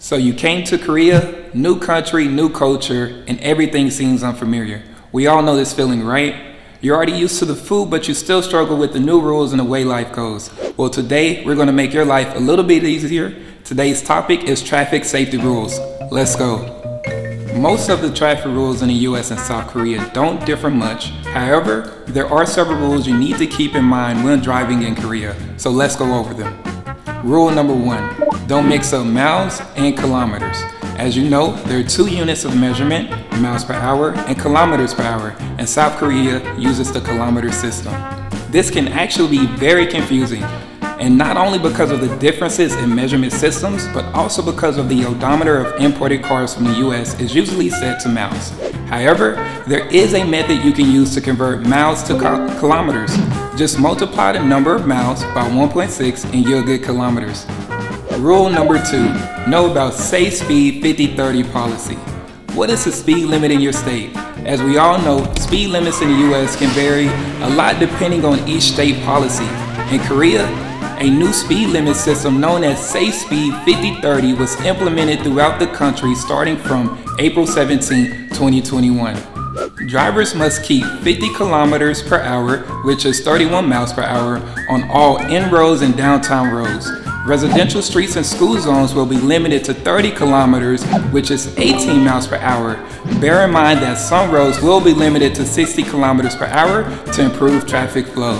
So you came to Korea, new country, new culture, and everything seems unfamiliar. We all know this feeling, right? You're already used to the food, but you still struggle with the new rules and the way life goes. Well, today we're going to make your life a little bit easier. Today's topic is traffic safety rules. Let's go. Most of the traffic rules in the US and South Korea don't differ much. However, there are several rules you need to keep in mind when driving in Korea. So let's go over them. Rule number 1, don't mix up miles and kilometers. As you know, there are two units of measurement, miles per hour and kilometers per hour, and South Korea uses the kilometer system. This can actually be very confusing, and not only because of the differences in measurement systems, but also because of the odometer of imported cars from the US is usually set to miles. However, there is a method you can use to convert miles to kilometers. Just multiply the number of miles by 1.6 and you'll get kilometers. Rule number 2, know about Safe Speed 50-30 policy. What is the speed limit in your state? As we all know, speed limits in the US can vary a lot depending on each state policy. In Korea, a new speed limit system known as Safe Speed 50-30 was implemented throughout the country starting from April 17, 2021. Drivers must keep 50 kilometers per hour, which is 31 miles per hour, on all in-roads and downtown roads. Residential streets and school zones will be limited to 30 kilometers, which is 18 miles per hour. Bear in mind that some roads will be limited to 60 kilometers per hour to improve traffic flow.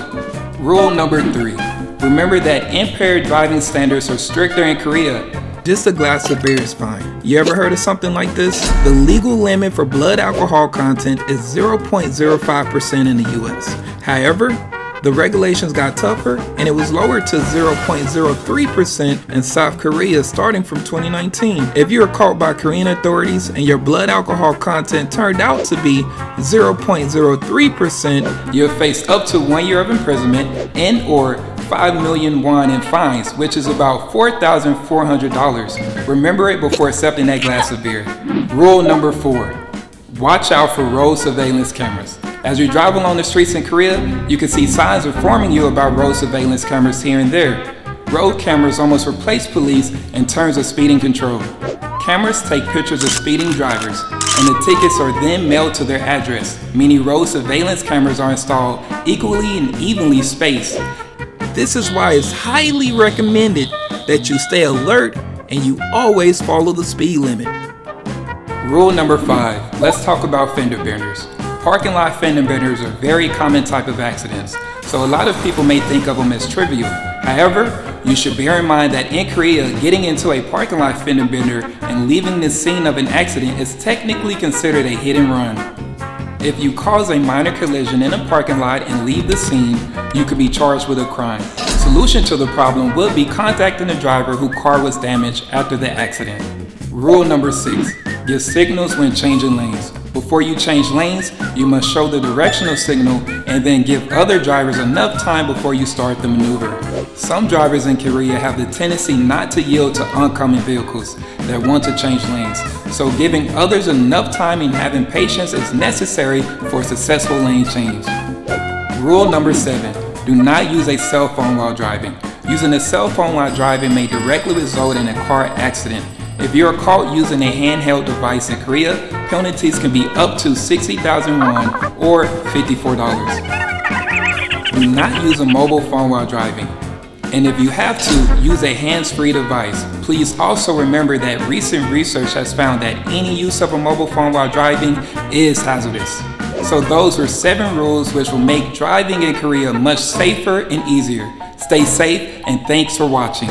Rule number 3. Remember that impaired driving standards are stricter in Korea. Just a glass of beer is fine. You ever heard of something like this? The legal limit for blood alcohol content is 0.05% in the US. However, the regulations got tougher and it was lowered to 0.03% in South Korea starting from 2019. If you were caught by Korean authorities and your blood alcohol content turned out to be 0.03%, you'll face up to 1 year of imprisonment and or 5 million won in fines, which is about $4,400. Remember it before accepting that glass of beer. Rule number 4, watch out for road surveillance cameras. As you drive along the streets in Korea, you can see signs informing you about road surveillance cameras here and there. Road cameras almost replace police in terms of speeding control. Cameras take pictures of speeding drivers, and the tickets are then mailed to their address, meaning road surveillance cameras are installed equally and evenly spaced. This is why it's highly recommended that you stay alert and you always follow the speed limit. Rule number 5, let's talk about fender benders. Parking lot fender benders are a very common type of accidents, so a lot of people may think of them as trivial. However, you should bear in mind that in Korea, getting into a parking lot fender bender and leaving the scene of an accident is technically considered a hit and run. If you cause a minor collision in a parking lot and leave the scene, you could be charged with a crime. Solution to the problem would be contacting the driver whose car was damaged after the accident. Rule number 6, give signals when changing lanes. Before you change lanes, you must show the directional signal and then give other drivers enough time before you start the maneuver. Some drivers in Korea have the tendency not to yield to oncoming vehicles that want to change lanes, so giving others enough time and having patience is necessary for a successful lane change. Rule number 7, do not use a cell phone while driving. Using a cell phone while driving may directly result in a car accident. If you are caught using a handheld device in Korea, penalties can be up to 60,000 won or $54. Do not use a mobile phone while driving. And if you have to, use a hands-free device. Please also remember that recent research has found that any use of a mobile phone while driving is hazardous. So those were 7 rules which will make driving in Korea much safer and easier. Stay safe and thanks for watching.